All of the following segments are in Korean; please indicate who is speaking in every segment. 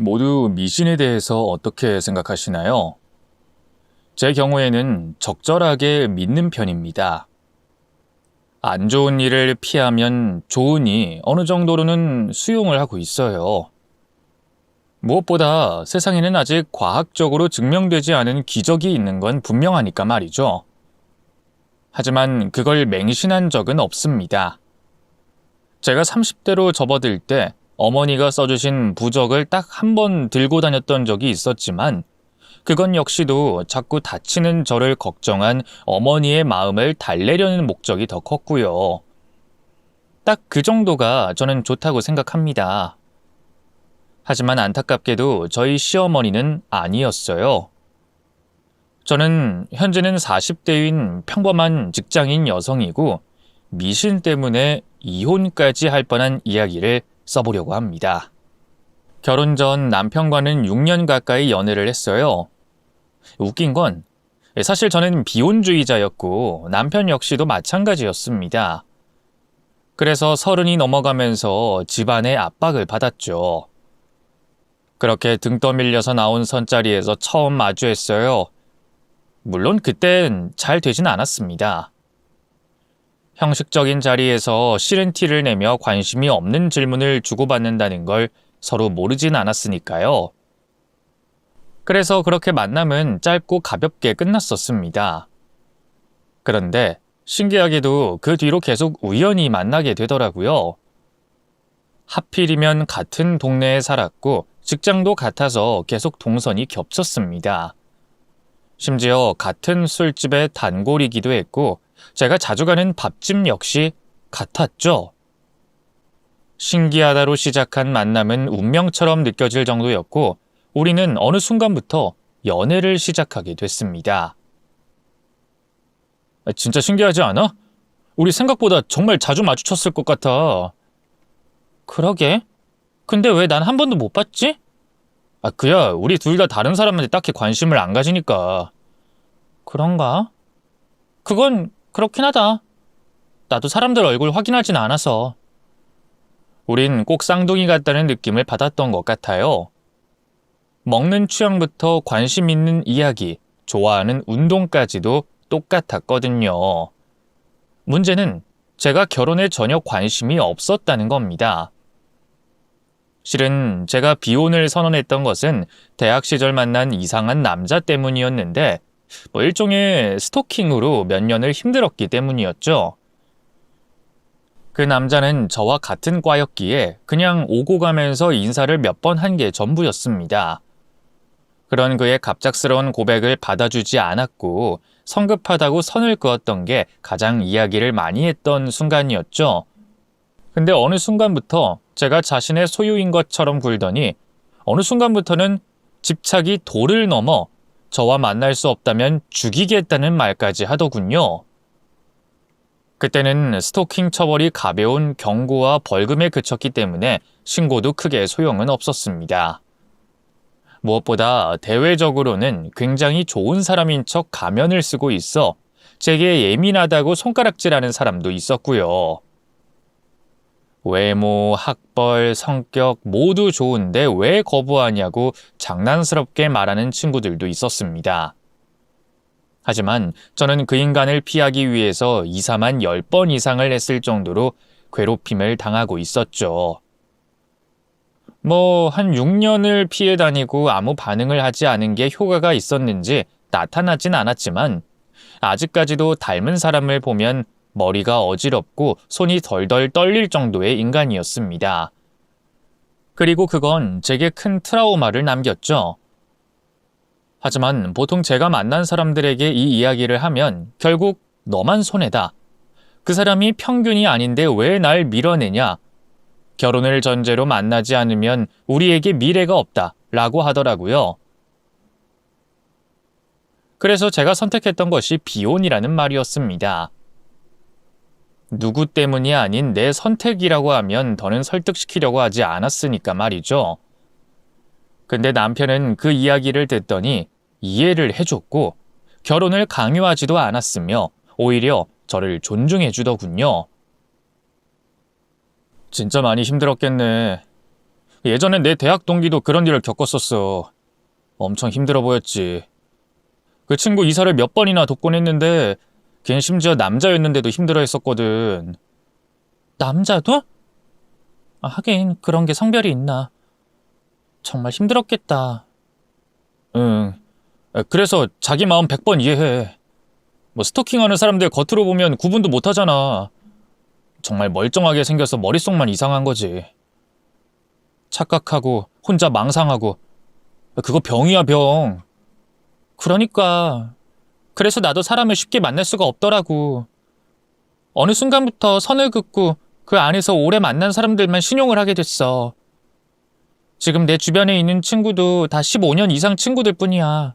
Speaker 1: 모두 미신에 대해서 어떻게 생각하시나요? 제 경우에는 적절하게 믿는 편입니다. 안 좋은 일을 피하면 좋으니 어느 정도로는 수용을 하고 있어요. 무엇보다 세상에는 아직 과학적으로 증명되지 않은 기적이 있는 건 분명하니까 말이죠. 하지만 그걸 맹신한 적은 없습니다. 제가 30대로 접어들 때 어머니가 써주신 부적을 딱 한 번 들고 다녔던 적이 있었지만 그건 역시도 자꾸 다치는 저를 걱정한 어머니의 마음을 달래려는 목적이 더 컸고요. 딱 그 정도가 저는 좋다고 생각합니다. 하지만 안타깝게도 저희 시어머니는 아니었어요. 저는 현재는 40대인 평범한 직장인 여성이고 미신 때문에 이혼까지 할 뻔한 이야기를 써보려고 합니다. 결혼 전 남편과는 6년 가까이 연애를 했어요. 웃긴 건 사실 저는 비혼주의자였고 남편 역시도 마찬가지였습니다. 그래서 30이 넘어가면서 집안의 압박을 받았죠. 그렇게 등 떠밀려서 나온 선자리에서 처음 마주했어요. 물론 그땐 잘 되진 않았습니다. 형식적인 자리에서 싫은 티를 내며 관심이 없는 질문을 주고받는다는 걸 서로 모르진 않았으니까요. 그래서 그렇게 만남은 짧고 가볍게 끝났었습니다. 그런데 신기하게도 그 뒤로 계속 우연히 만나게 되더라고요. 하필이면 같은 동네에 살았고 직장도 같아서 계속 동선이 겹쳤습니다. 심지어 같은 술집의 단골이기도 했고 제가 자주 가는 밥집 역시 같았죠. 신기하다로 시작한 만남은 운명처럼 느껴질 정도였고 우리는 어느 순간부터 연애를 시작하게 됐습니다. 진짜 신기하지 않아? 우리 생각보다 정말 자주 마주쳤을 것 같아. 그러게. 근데 왜 난 한 번도 못 봤지? 그야 우리 둘 다 다른 사람한테 딱히 관심을 안 가지니까. 그런가? 그건 그렇긴 하다. 나도 사람들 얼굴 확인하진 않아서. 우린 꼭 쌍둥이 같다는 느낌을 받았던 것 같아요. 먹는 취향부터 관심 있는 이야기, 좋아하는 운동까지도 똑같았거든요. 문제는 제가 결혼에 전혀 관심이 없었다는 겁니다. 실은 제가 비혼을 선언했던 것은 대학 시절 만난 이상한 남자 때문이었는데 일종의 스토킹으로 몇 년을 힘들었기 때문이었죠. 그 남자는 저와 같은 과였기에 그냥 오고 가면서 인사를 몇 번 한 게 전부였습니다. 그런 그의 갑작스러운 고백을 받아주지 않았고 성급하다고 선을 그었던 게 가장 이야기를 많이 했던 순간이었죠. 근데 어느 순간부터 제가 자신의 소유인 것처럼 굴더니 어느 순간부터는 집착이 도를 넘어 저와 만날 수 없다면 죽이겠다는 말까지 하더군요. 그때는 스토킹 처벌이 가벼운 경고와 벌금에 그쳤기 때문에 신고도 크게 소용은 없었습니다. 무엇보다 대외적으로는 굉장히 좋은 사람인 척 가면을 쓰고 있어 제게 예민하다고 손가락질하는 사람도 있었고요. 외모, 학벌, 성격 모두 좋은데 왜 거부하냐고 장난스럽게 말하는 친구들도 있었습니다. 하지만 저는 그 인간을 피하기 위해서 이사만 10번 이상을 했을 정도로 괴롭힘을 당하고 있었죠. 한 6년을 피해 다니고 아무 반응을 하지 않은 게 효과가 있었는지 나타나진 않았지만 아직까지도 닮은 사람을 보면 머리가 어지럽고 손이 덜덜 떨릴 정도의 인간이었습니다. 그리고 그건 제게 큰 트라우마를 남겼죠. 하지만 보통 제가 만난 사람들에게 이 이야기를 하면 결국 너만 손해다. 그 사람이 평균이 아닌데 왜 날 밀어내냐. 결혼을 전제로 만나지 않으면 우리에게 미래가 없다 라고 하더라고요. 그래서 제가 선택했던 것이 비혼이라는 말이었습니다. 누구 때문이 아닌 내 선택이라고 하면 더는 설득시키려고 하지 않았으니까 말이죠. 근데 남편은 그 이야기를 듣더니 이해를 해줬고 결혼을 강요하지도 않았으며 오히려 저를 존중해 주더군요. 진짜 많이 힘들었겠네. 예전엔 내 대학 동기도 그런 일을 겪었었어. 엄청 힘들어 보였지. 그 친구 이사를 몇 번이나 돕곤 했는데 걔는 심지어 남자였는데도 힘들어 했었거든. 남자도? 하긴 그런 게 성별이 있나. 정말 힘들었겠다. 응. 그래서 자기 마음 100번 이해해. 뭐 스토킹하는 사람들 겉으로 보면 구분도 못 하잖아. 정말 멀쩡하게 생겨서 머릿속만 이상한 거지. 착각하고 혼자 망상하고 그거 병이야, 병. 그러니까 그래서 나도 사람을 쉽게 만날 수가 없더라고. 어느 순간부터 선을 긋고 그 안에서 오래 만난 사람들만 신용을 하게 됐어. 지금 내 주변에 있는 친구도 다 15년 이상 친구들 뿐이야.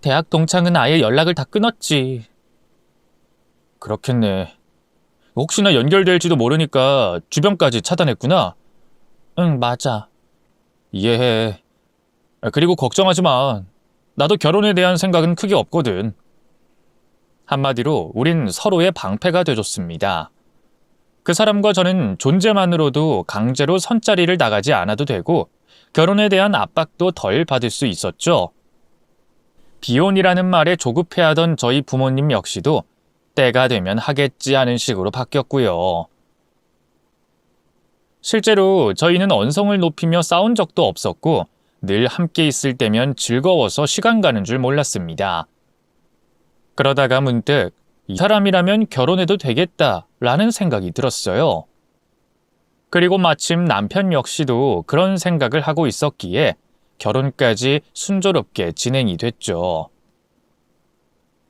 Speaker 1: 대학 동창은 아예 연락을 다 끊었지. 그렇겠네. 혹시나 연결될지도 모르니까 주변까지 차단했구나. 응, 맞아. 이해해. 그리고 걱정하지 마. 나도 결혼에 대한 생각은 크게 없거든. 한마디로 우린 서로의 방패가 돼줬습니다. 그 사람과 저는 존재만으로도 강제로 선자리를 나가지 않아도 되고 결혼에 대한 압박도 덜 받을 수 있었죠. 비혼이라는 말에 조급해하던 저희 부모님 역시도 때가 되면 하겠지 하는 식으로 바뀌었고요. 실제로 저희는 언성을 높이며 싸운 적도 없었고 늘 함께 있을 때면 즐거워서 시간 가는 줄 몰랐습니다. 그러다가 문득 이 사람이라면 결혼해도 되겠다라는 생각이 들었어요. 그리고 마침 남편 역시도 그런 생각을 하고 있었기에 결혼까지 순조롭게 진행이 됐죠.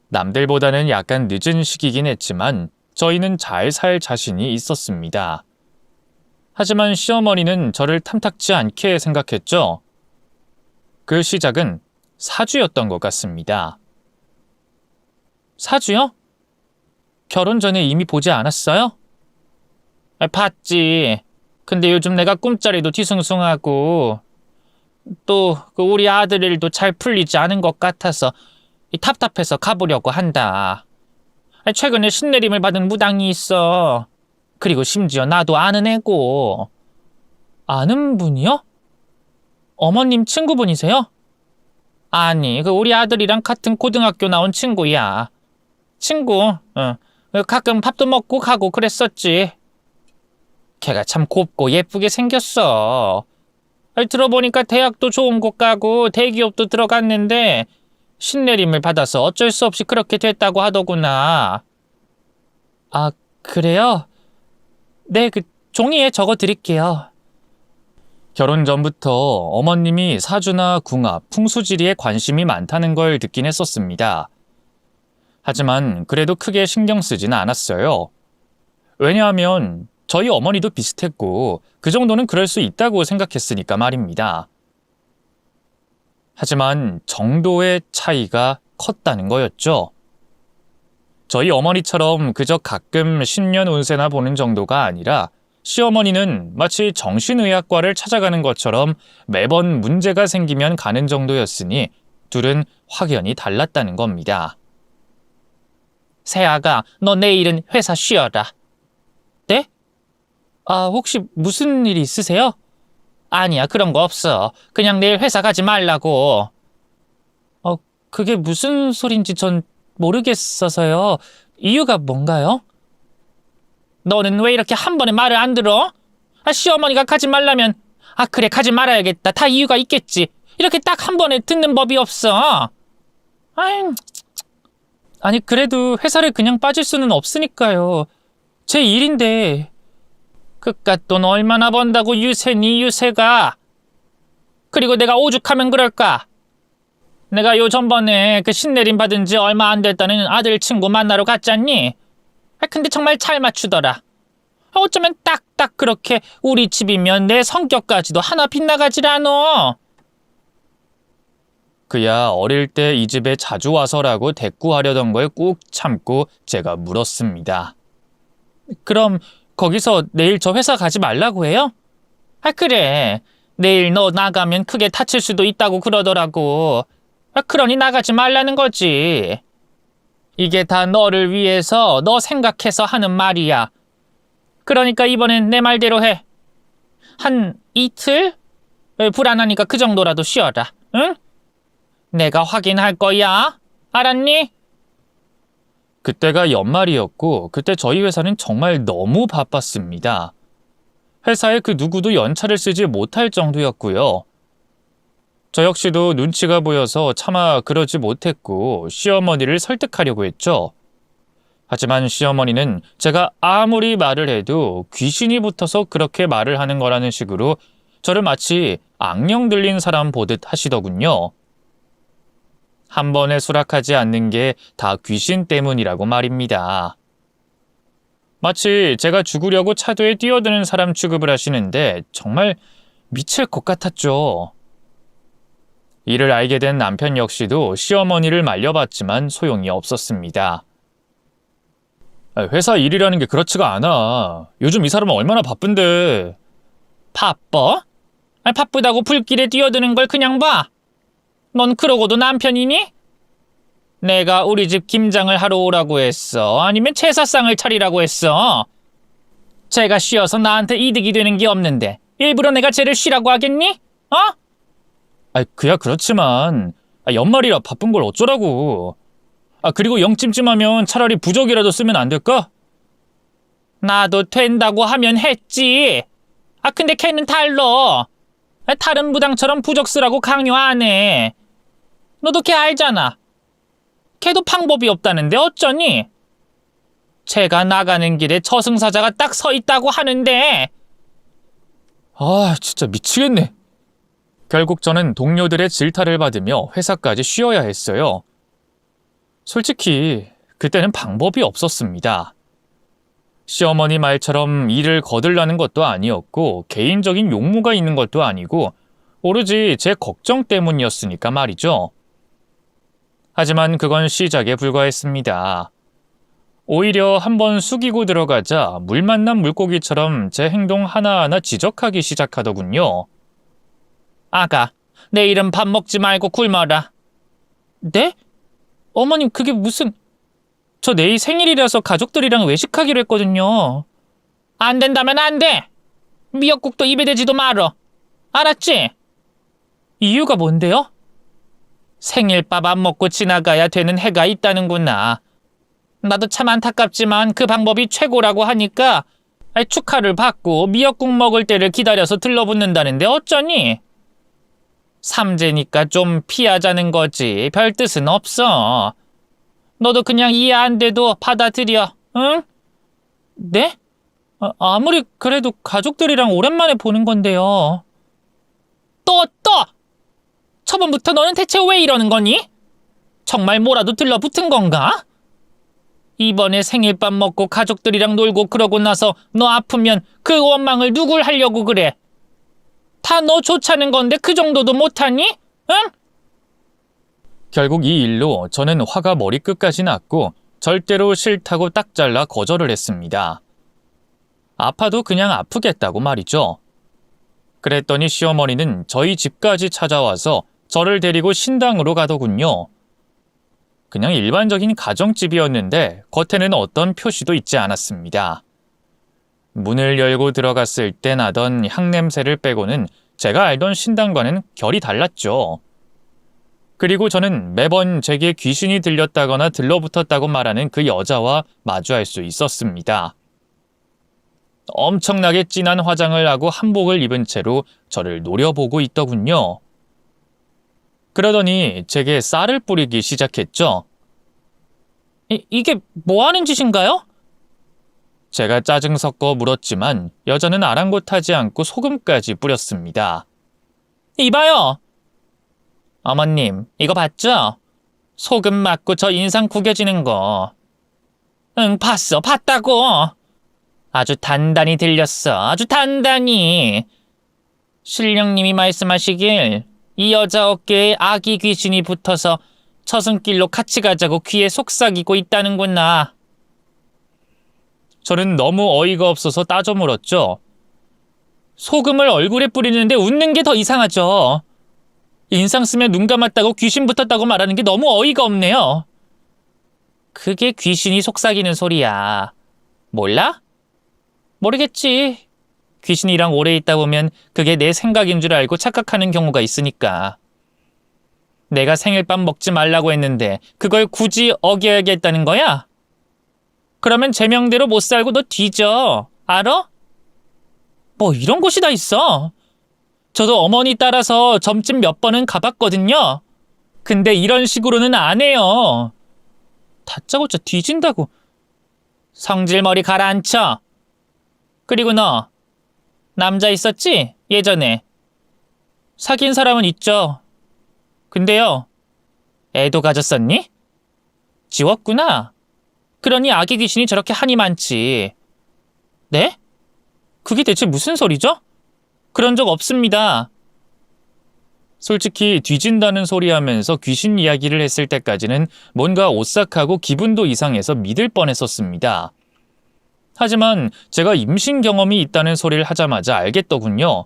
Speaker 1: 남들보다는 약간 늦은 시기긴 했지만 저희는 잘 살 자신이 있었습니다. 하지만 시어머니는 저를 탐탁지 않게 생각했죠. 그 시작은 사주였던 것 같습니다. 사주요? 결혼 전에 이미 보지 않았어요? 봤지. 근데 요즘 내가 꿈자리도 뒤숭숭하고 또 우리 아들 일도 잘 풀리지 않은 것 같아서 답답해서 가보려고 한다. 최근에 신내림을 받은 무당이 있어. 그리고 심지어 나도 아는 애고. 아는 분이요? 어머님 친구분이세요? 아니, 우리 아들이랑 같은 고등학교 나온 친구야. 친구, 가끔 밥도 먹고 가고 그랬었지. 걔가 참 곱고 예쁘게 생겼어. 들어보니까 대학도 좋은 곳 가고 대기업도 들어갔는데 신내림을 받아서 어쩔 수 없이 그렇게 됐다고 하더구나. 아, 그래요? 네, 종이에 적어 드릴게요. 결혼 전부터 어머님이 사주나 궁합, 풍수지리에 관심이 많다는 걸 듣긴 했었습니다. 하지만 그래도 크게 신경 쓰지는 않았어요. 왜냐하면 저희 어머니도 비슷했고 그 정도는 그럴 수 있다고 생각했으니까 말입니다. 하지만 정도의 차이가 컸다는 거였죠. 저희 어머니처럼 그저 가끔 신년 운세나 보는 정도가 아니라 시어머니는 마치 정신의학과를 찾아가는 것처럼 매번 문제가 생기면 가는 정도였으니 둘은 확연히 달랐다는 겁니다. 세아가, 너 내일은 회사 쉬어라. 네? 혹시 무슨 일이 있으세요? 아니야, 그런 거 없어. 그냥 내일 회사 가지 말라고. 그게 무슨 소린지 전 모르겠어서요. 이유가 뭔가요? 너는 왜 이렇게 한 번에 말을 안 들어? 시어머니가 가지 말라면 그래, 가지 말아야겠다. 다 이유가 있겠지. 이렇게 딱 한 번에 듣는 법이 없어. 아니, 그래도 회사를 그냥 빠질 수는 없으니까요. 제 일인데. 그깟 돈 얼마나 번다고 유세니, 유세가. 그리고 내가 오죽하면 그럴까? 내가 요전번에 신내림 받은 지 얼마 안 됐다는 아들 친구 만나러 갔잖니? 근데 정말 잘 맞추더라. 어쩌면 딱딱 그렇게 우리 집이면 내 성격까지도 하나 빗나가질 않어. 그야 어릴 때 이 집에 자주 와서라고 대꾸하려던 걸 꾹 참고 제가 물었습니다. 그럼 거기서 내일 저 회사 가지 말라고 해요? 그래. 내일 너 나가면 크게 다칠 수도 있다고 그러더라고. 그러니 나가지 말라는 거지. 이게 다 너를 위해서 너 생각해서 하는 말이야. 그러니까 이번엔 내 말대로 해. 한
Speaker 2: 이틀? 불안하니까 그 정도라도 쉬어라, 응? 내가 확인할 거야. 알았니?
Speaker 1: 그때가 연말이었고 그때 저희 회사는 정말 너무 바빴습니다. 회사에 그 누구도 연차를 쓰지 못할 정도였고요. 저 역시도 눈치가 보여서 차마 그러지 못했고 시어머니를 설득하려고 했죠. 하지만 시어머니는 제가 아무리 말을 해도 귀신이 붙어서 그렇게 말을 하는 거라는 식으로 저를 마치 악령 들린 사람 보듯 하시더군요. 한 번에 수락하지 않는 게 다 귀신 때문이라고 말입니다. 마치 제가 죽으려고 차도에 뛰어드는 사람 취급을 하시는데 정말 미칠 것 같았죠. 이를 알게 된 남편 역시도 시어머니를 말려봤지만 소용이 없었습니다. 회사 일이라는 게 그렇지가 않아. 요즘 이 사람은 얼마나 바쁜데.
Speaker 2: 바빠? 바쁘다고 불길에 뛰어드는 걸 그냥 봐. 넌 그러고도 남편이니? 내가 우리 집 김장을 하러 오라고 했어? 아니면 제사상을 차리라고 했어? 쟤가 쉬어서 나한테 이득이 되는 게 없는데 일부러 내가 쟤를 쉬라고 하겠니?
Speaker 1: 그야 그렇지만 연말이라 바쁜 걸 어쩌라고. 그리고 영 찜찜하면 차라리 부적이라도 쓰면 안 될까?
Speaker 2: 나도 된다고 하면 했지. 근데 걔는 달러. 다른 무당처럼 부적 쓰라고 강요 안 해. 너도 걔 알잖아. 걔도 방법이 없다는데 어쩌니? 쟤가 나가는 길에 저승사자가 딱 서 있다고 하는데.
Speaker 1: 진짜 미치겠네. 결국 저는 동료들의 질타를 받으며 회사까지 쉬어야 했어요. 솔직히 그때는 방법이 없었습니다. 시어머니 말처럼 일을 거들라는 것도 아니었고 개인적인 용무가 있는 것도 아니고 오로지 제 걱정 때문이었으니까 말이죠. 하지만 그건 시작에 불과했습니다. 오히려 한번 숙이고 들어가자 물 만난 물고기처럼 제 행동 하나하나 지적하기 시작하더군요.
Speaker 2: 아가, 내일은 밥 먹지 말고 굶어라. 네? 어머님, 그게 무슨... 저 내일 생일이라서 가족들이랑 외식하기로 했거든요. 안 된다면 안 돼. 미역국도 입에 대지도 말어. 알았지? 이유가 뭔데요? 생일밥 안 먹고 지나가야 되는 해가 있다는구나. 나도 참 안타깝지만 그 방법이 최고라고 하니까 축하를 받고 미역국 먹을 때를 기다려서 들러붙는다는데 어쩌니? 삼재니까 좀 피하자는 거지 별 뜻은 없어. 너도 그냥 이해 안 돼도 받아들여, 응? 네? 아무리 그래도 가족들이랑 오랜만에 보는 건데요. 또! 처음부터 너는 대체 왜 이러는 거니? 정말 뭐라도 들러붙은 건가? 이번에 생일밥 먹고 가족들이랑 놀고 그러고 나서 너 아프면 그 원망을 누굴 하려고 그래? 다 너 좋자는 건데 그 정도도 못하니? 응?
Speaker 1: 결국 이 일로 저는 화가 머리끝까지 났고 절대로 싫다고 딱 잘라 거절을 했습니다. 아파도 그냥 아프겠다고 말이죠. 그랬더니 시어머니는 저희 집까지 찾아와서 저를 데리고 신당으로 가더군요. 그냥 일반적인 가정집이었는데 겉에는 어떤 표시도 있지 않았습니다. 문을 열고 들어갔을 때 나던 향냄새를 빼고는 제가 알던 신당과는 결이 달랐죠. 그리고 저는 매번 제게 귀신이 들렸다거나 들러붙었다고 말하는 그 여자와 마주할 수 있었습니다. 엄청나게 진한 화장을 하고 한복을 입은 채로 저를 노려보고 있더군요. 그러더니 제게 쌀을 뿌리기 시작했죠.
Speaker 2: 이게 뭐 하는 짓인가요?
Speaker 1: 제가 짜증 섞어 물었지만 여자는 아랑곳하지 않고 소금까지 뿌렸습니다.
Speaker 2: 이봐요. 어머님, 이거 봤죠? 소금 맞고 저 인상 구겨지는 거. 응, 봤다고. 아주 단단히 들렸어. 아주 단단히. 신령님이 말씀하시길 이 여자 어깨에 아기 귀신이 붙어서 저승길로 같이 가자고 귀에 속삭이고 있다는구나.
Speaker 1: 저는 너무 어이가 없어서 따져 물었죠.
Speaker 2: 소금을 얼굴에 뿌리는데 웃는 게 더 이상하죠. 인상 쓰면 눈 감았다고 귀신 붙었다고 말하는 게 너무 어이가 없네요. 그게 귀신이 속삭이는 소리야. 몰라? 모르겠지. 귀신이랑 오래 있다 보면 그게 내 생각인 줄 알고 착각하는 경우가 있으니까. 내가 생일밥 먹지 말라고 했는데 그걸 굳이 어겨야겠다는 거야? 그러면 제 명대로 못 살고 너 뒤져. 알아? 뭐 이런 곳이 다 있어. 저도 어머니 따라서 점집 몇 번은 가봤거든요. 근데 이런 식으로는 안 해요. 다짜고짜 뒤진다고. 성질머리 가라앉혀. 그리고 너 남자 있었지? 예전에. 사귄 사람은 있죠. 근데요, 애도 가졌었니? 지웠구나. 그러니 아기 귀신이 저렇게 한이 많지. 네? 그게 대체 무슨 소리죠? 그런 적 없습니다.
Speaker 1: 솔직히 뒤진다는 소리 하면서 귀신 이야기를 했을 때까지는 뭔가 오싹하고 기분도 이상해서 믿을 뻔했었습니다. 하지만 제가 임신 경험이 있다는 소리를 하자마자 알겠더군요.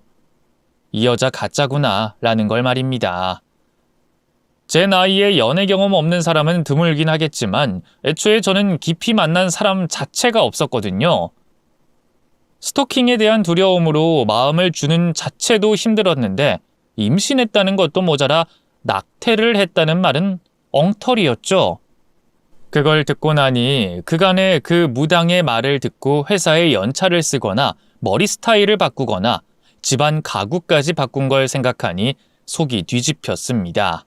Speaker 1: 이 여자 가짜구나 라는 걸 말입니다. 제 나이에 연애 경험 없는 사람은 드물긴 하겠지만 애초에 저는 깊이 만난 사람 자체가 없었거든요. 스토킹에 대한 두려움으로 마음을 주는 자체도 힘들었는데 임신했다는 것도 모자라 낙태를 했다는 말은 엉터리였죠. 그걸 듣고 나니 그간의 그 무당의 말을 듣고 회사에 연차를 쓰거나 머리 스타일을 바꾸거나 집안 가구까지 바꾼 걸 생각하니 속이 뒤집혔습니다.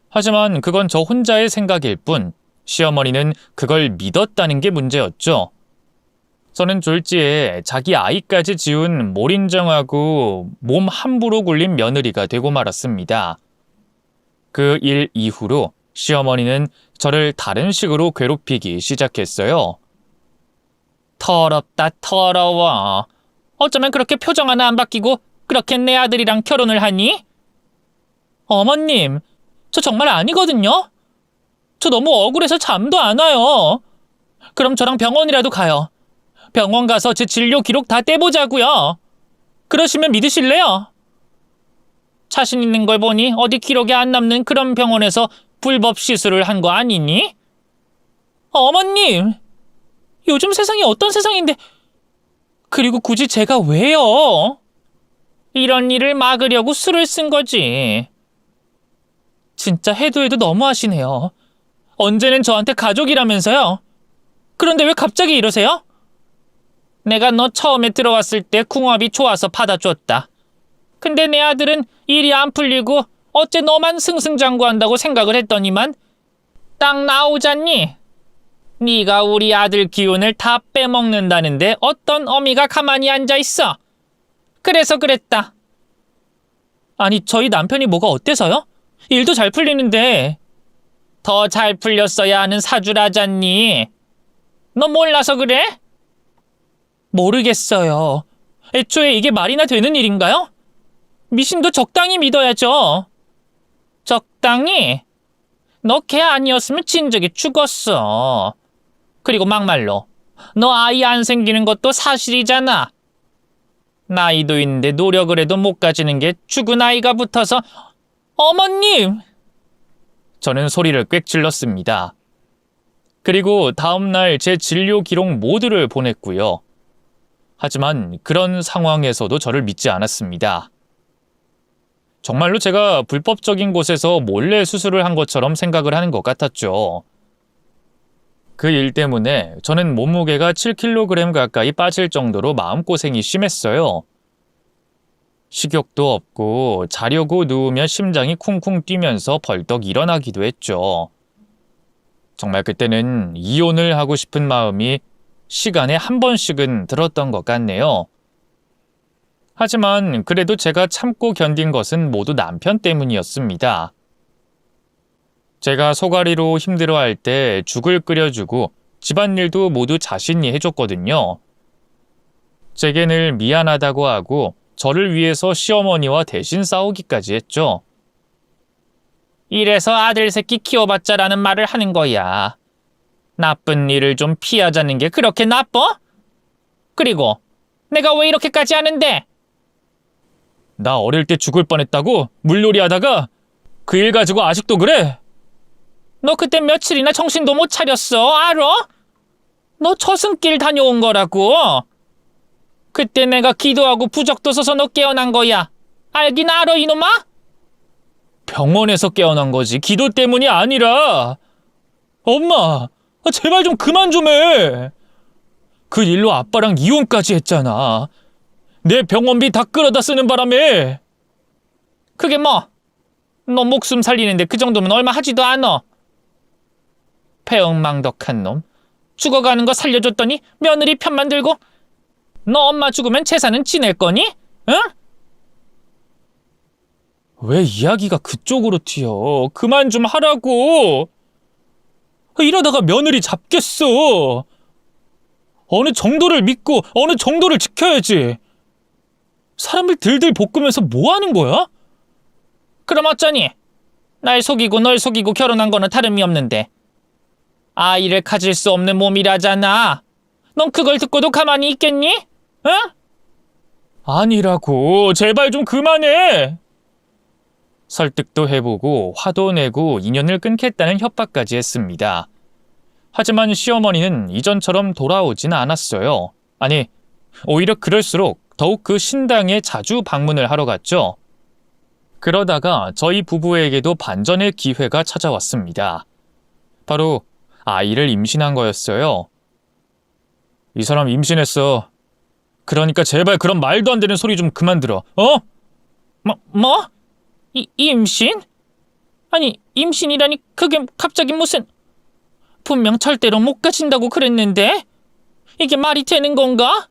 Speaker 1: 하지만 그건 저 혼자의 생각일 뿐 시어머니는 그걸 믿었다는 게 문제였죠. 저는 졸지에 자기 아이까지 지운 몰인정하고 몸 함부로 굴린 며느리가 되고 말았습니다. 그 일 이후로 시어머니는 저를 다른 식으로 괴롭히기 시작했어요.
Speaker 2: 더럽다 더러워. 어쩌면 그렇게 표정 하나 안 바뀌고 그렇게 내 아들이랑 결혼을 하니? 어머님, 저 정말 아니거든요. 저 너무 억울해서 잠도 안 와요. 그럼 저랑 병원이라도 가요. 병원 가서 제 진료 기록 다 떼보자고요. 그러시면 믿으실래요? 자신 있는 걸 보니 어디 기록에 안 남는 그런 병원에서 불법 시술을 한 거 아니니? 어머님, 요즘 세상이 어떤 세상인데 그리고 굳이 제가 왜요? 이런 일을 막으려고 술을 쓴 거지. 진짜 해도 해도 너무하시네요. 언제는 저한테 가족이라면서요? 그런데 왜 갑자기 이러세요? 내가 너 처음에 들어왔을 때 궁합이 좋아서 받아줬다. 근데 내 아들은 일이 안 풀리고 어째 너만 승승장구한다고 생각을 했더니만 딱 나오잖니? 네가 우리 아들 기운을 다 빼먹는다는데 어떤 어미가 가만히 앉아있어? 그래서 그랬다. 아니, 저희 남편이 뭐가 어때서요? 일도 잘 풀리는데. 더 잘 풀렸어야 하는 사주라잖니. 너 몰라서 그래? 모르겠어요. 애초에 이게 말이나 되는 일인가요? 미신도 적당히 믿어야죠. 적당히? 너 걔 아니었으면 진작에 죽었어. 그리고 막말로 너 아이 안 생기는 것도 사실이잖아. 나이도 있는데 노력을 해도 못 가지는 게 죽은 아이가 붙어서. 어머님!
Speaker 1: 저는 소리를 꽥 질렀습니다. 그리고 다음날 제 진료 기록 모두를 보냈고요. 하지만 그런 상황에서도 저를 믿지 않았습니다. 정말로 제가 불법적인 곳에서 몰래 수술을 한 것처럼 생각을 하는 것 같았죠. 그 일 때문에 저는 몸무게가 7kg 가까이 빠질 정도로 마음고생이 심했어요. 식욕도 없고 자려고 누우면 심장이 쿵쿵 뛰면서 벌떡 일어나기도 했죠. 정말 그때는 이혼을 하고 싶은 마음이 시간에 한 번씩은 들었던 것 같네요. 하지만 그래도 제가 참고 견딘 것은 모두 남편 때문이었습니다. 제가 소가리로 힘들어할 때 죽을 끓여주고 집안일도 모두 자신이 해줬거든요. 제게 늘 미안하다고 하고 저를 위해서 시어머니와 대신 싸우기까지 했죠.
Speaker 2: 이래서 아들 새끼 키워봤자라는 말을 하는 거야. 나쁜 일을 좀 피하자는 게 그렇게 나빠? 그리고 내가 왜 이렇게까지 하는데?
Speaker 1: 나 어릴 때 죽을 뻔했다고 물놀이 하다가 그 일 가지고 아직도 그래?
Speaker 2: 너 그때 며칠이나 정신도 못 차렸어, 알아? 너 저승길 다녀온 거라고. 그때 내가 기도하고 부적도 써서 너 깨어난 거야. 알긴 알아, 이놈아?
Speaker 1: 병원에서 깨어난 거지. 기도 때문이 아니라. 엄마, 제발 좀 그만 좀 해. 그 일로 아빠랑 이혼까지 했잖아. 내 병원비 다 끌어다 쓰는 바람에.
Speaker 2: 그게 뭐? 너 목숨 살리는데 그 정도면 얼마 하지도 않아. 배엉망덕한 놈. 죽어가는 거 살려줬더니 며느리 편만 들고. 너 엄마 죽으면 재산은 지낼 거니? 응?
Speaker 1: 왜 이야기가 그쪽으로 튀어? 그만 좀 하라고. 이러다가 며느리 잡겠어. 어느 정도를 믿고 어느 정도를 지켜야지. 사람을 들들 볶으면서 뭐 하는 거야?
Speaker 2: 그럼 어쩌니? 날 속이고 널 속이고 결혼한 거는 다름이 없는데 아이를 가질 수 없는 몸이라잖아. 넌 그걸 듣고도 가만히 있겠니? 응?
Speaker 1: 아니라고. 제발 좀 그만해. 설득도 해보고 화도 내고 인연을 끊겠다는 협박까지 했습니다. 하지만 시어머니는 이전처럼 돌아오진 않았어요. 아니, 오히려 그럴수록 더욱 그 신당에 자주 방문을 하러 갔죠. 그러다가 저희 부부에게도 반전의 기회가 찾아왔습니다. 바로 아이를 임신한 거였어요. 이 사람 임신했어. 그러니까 제발 그런 말도 안 되는 소리 좀 그만 들어. 어?
Speaker 2: 뭐? 임신? 아니, 임신이라니 그게 갑자기 무슨... 분명 절대로 못 가진다고 그랬는데? 이게 말이 되는 건가?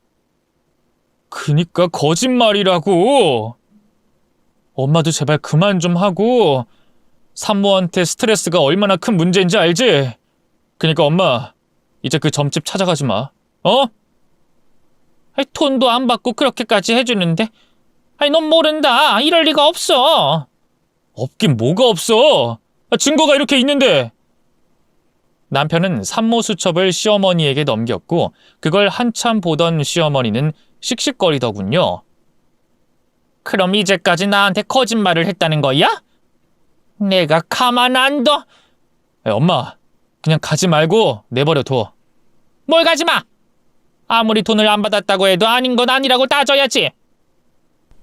Speaker 1: 그니까 거짓말이라고. 엄마도 제발 그만 좀 하고. 산모한테 스트레스가 얼마나 큰 문제인지 알지? 그니까 엄마, 이제 그 점집 찾아가지 마. 어?
Speaker 2: 아니, 돈도 안 받고 그렇게까지 해주는데 아니, 넌 모른다. 이럴 리가 없어.
Speaker 1: 없긴 뭐가 없어. 증거가 이렇게 있는데. 남편은 산모 수첩을 시어머니에게 넘겼고 그걸 한참 보던 시어머니는 씩씩거리더군요.
Speaker 2: 그럼 이제까지 나한테 거짓말을 했다는 거야? 내가 가만 안 둬.
Speaker 1: 엄마, 그냥 가지 말고 내버려 둬.
Speaker 2: 뭘 가지 마. 아무리 돈을 안 받았다고 해도 아닌 건 아니라고 따져야지.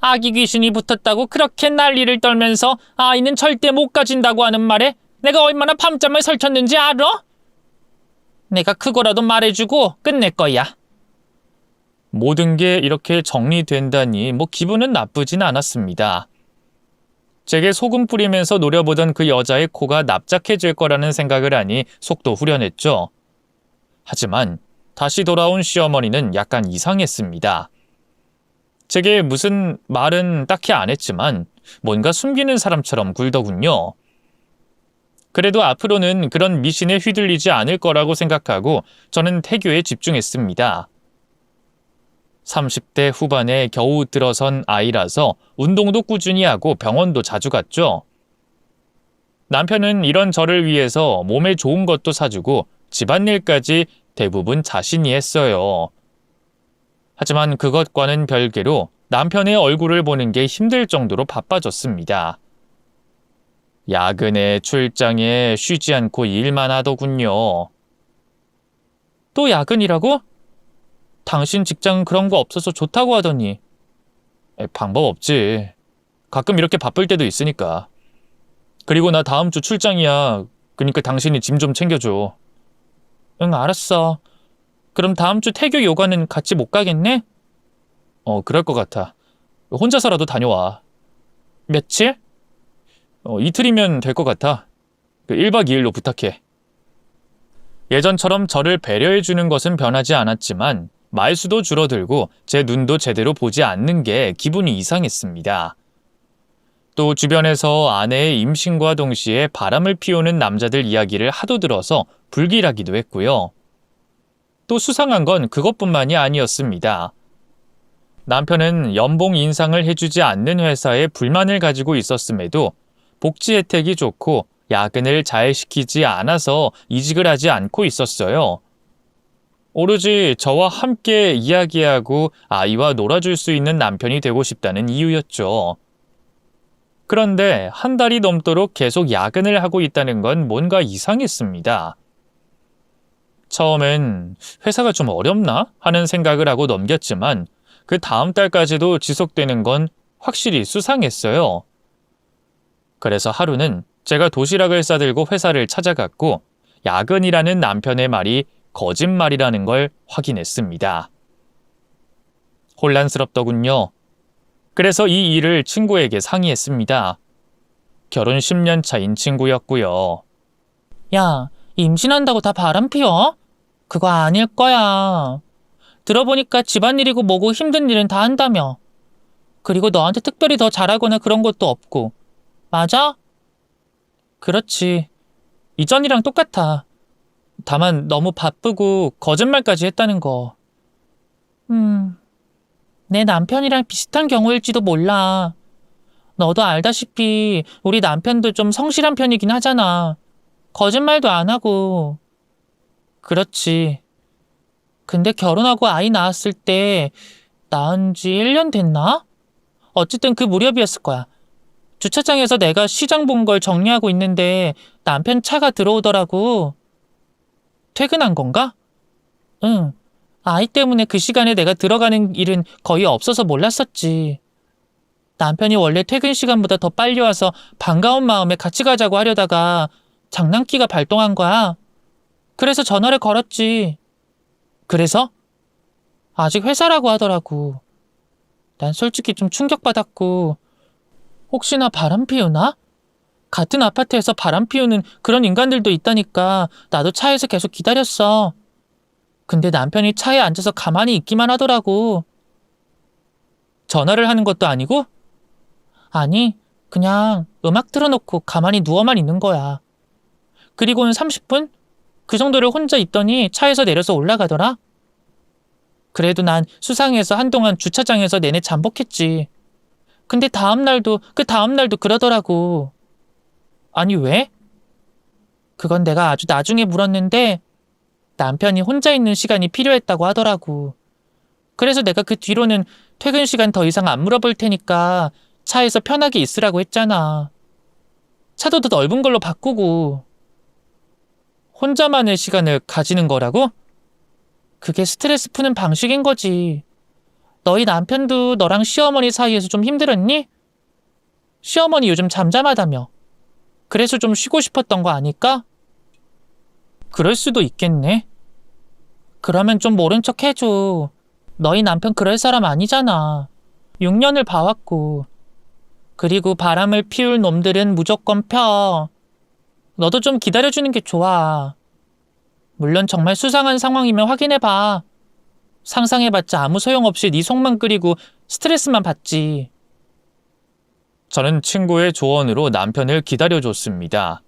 Speaker 2: 아기 귀신이 붙었다고 그렇게 난리를 떨면서 아이는 절대 못 가진다고 하는 말에 내가 얼마나 밤잠을 설쳤는지 알아? 내가 그거라도 말해주고 끝낼 거야.
Speaker 1: 모든 게 이렇게 정리된다니 뭐 기분은 나쁘진 않았습니다. 제게 소금 뿌리면서 노려보던 그 여자의 코가 납작해질 거라는 생각을 하니 속도 후련했죠. 하지만 다시 돌아온 시어머니는 약간 이상했습니다. 제게 무슨 말은 딱히 안 했지만 뭔가 숨기는 사람처럼 굴더군요. 그래도 앞으로는 그런 미신에 휘둘리지 않을 거라고 생각하고 저는 태교에 집중했습니다. 30대 후반에 겨우 들어선 아이라서 운동도 꾸준히 하고 병원도 자주 갔죠. 남편은 이런 저를 위해서 몸에 좋은 것도 사주고 집안일까지 대부분 자신이 했어요. 하지만 그것과는 별개로 남편의 얼굴을 보는 게 힘들 정도로 바빠졌습니다. 야근에 출장에 쉬지 않고 일만 하더군요.
Speaker 2: 또 야근이라고? 당신 직장은 그런 거 없어서 좋다고 하더니.
Speaker 1: 방법 없지. 가끔 이렇게 바쁠 때도 있으니까. 그리고 나 다음 주 출장이야. 그러니까 당신이 짐 좀 챙겨줘.
Speaker 2: 응, 알았어. 그럼 다음 주 태교 요가는 같이 못 가겠네?
Speaker 1: 그럴 것 같아. 혼자서라도 다녀와.
Speaker 2: 며칠?
Speaker 1: 이틀이면 될 것 같아. 1박 2일로 부탁해. 예전처럼 저를 배려해주는 것은 변하지 않았지만 말수도 줄어들고 제 눈도 제대로 보지 않는 게 기분이 이상했습니다. 또 주변에서 아내의 임신과 동시에 바람을 피우는 남자들 이야기를 하도 들어서 불길하기도 했고요. 또 수상한 건 그것뿐만이 아니었습니다. 남편은 연봉 인상을 해주지 않는 회사에 불만을 가지고 있었음에도 복지 혜택이 좋고 야근을 잘 시키지 않아서 이직을 하지 않고 있었어요. 오로지 저와 함께 이야기하고 아이와 놀아줄 수 있는 남편이 되고 싶다는 이유였죠. 그런데 한 달이 넘도록 계속 야근을 하고 있다는 건 뭔가 이상했습니다. 처음엔 회사가 좀 어렵나 하는 생각을 하고 넘겼지만 그 다음 달까지도 지속되는 건 확실히 수상했어요. 그래서 하루는 제가 도시락을 싸들고 회사를 찾아갔고 야근이라는 남편의 말이 거짓말이라는 걸 확인했습니다. 혼란스럽더군요. 그래서 이 일을 친구에게 상의했습니다. 결혼 10년 차인 친구였고요.
Speaker 2: 야, 임신한다고 다 바람 피워? 그거 아닐 거야. 들어보니까 집안일이고 뭐고 힘든 일은 다 한다며. 그리고 너한테 특별히 더 잘하거나 그런 것도 없고. 맞아? 그렇지. 이전이랑 똑같아. 다만 너무 바쁘고 거짓말까지 했다는 거. 내 남편이랑 비슷한 경우일지도 몰라. 너도 알다시피 우리 남편도 좀 성실한 편이긴 하잖아. 거짓말도 안 하고. 그렇지. 근데 결혼하고 아이 낳았을 때 낳은 지 1년 됐나? 어쨌든 그 무렵이었을 거야. 주차장에서 내가 시장 본 걸 정리하고 있는데 남편 차가 들어오더라고. 퇴근한 건가? 응. 아이 때문에 그 시간에 내가 들어가는 일은 거의 없어서 몰랐었지. 남편이 원래 퇴근 시간보다 더 빨리 와서 반가운 마음에 같이 가자고 하려다가 장난기가 발동한 거야. 그래서 전화를 걸었지. 그래서? 아직 회사라고 하더라고. 난 솔직히 좀 충격받았고 혹시나 바람 피우나? 같은 아파트에서 바람 피우는 그런 인간들도 있다니까 나도 차에서 계속 기다렸어. 근데 남편이 차에 앉아서 가만히 있기만 하더라고. 전화를 하는 것도 아니고? 아니, 그냥 음악 틀어놓고 가만히 누워만 있는 거야. 그리고는 30분? 그 정도를 혼자 있더니 차에서 내려서 올라가더라. 그래도 난 수상해서 한동안 주차장에서 내내 잠복했지. 근데 그 다음날도 그러더라고. 아니 왜? 그건 내가 아주 나중에 물었는데 남편이 혼자 있는 시간이 필요했다고 하더라고. 그래서 내가 그 뒤로는 퇴근 시간 더 이상 안 물어볼 테니까 차에서 편하게 있으라고 했잖아. 차도 더 넓은 걸로 바꾸고. 혼자만의 시간을 가지는 거라고? 그게 스트레스 푸는 방식인 거지. 너희 남편도 너랑 시어머니 사이에서 좀 힘들었니? 시어머니 요즘 잠잠하다며. 그래서 좀 쉬고 싶었던 거 아닐까? 그럴 수도 있겠네. 그러면 좀 모른 척 해줘. 너희 남편 그럴 사람 아니잖아. 6년을 봐왔고. 그리고 바람을 피울 놈들은 무조건 펴. 너도 좀 기다려주는 게 좋아. 물론 정말 수상한 상황이면 확인해봐. 상상해봤자 아무 소용없이 네 속만 끓이고 스트레스만 받지.
Speaker 1: 저는 친구의 조언으로 남편을 기다려줬습니다.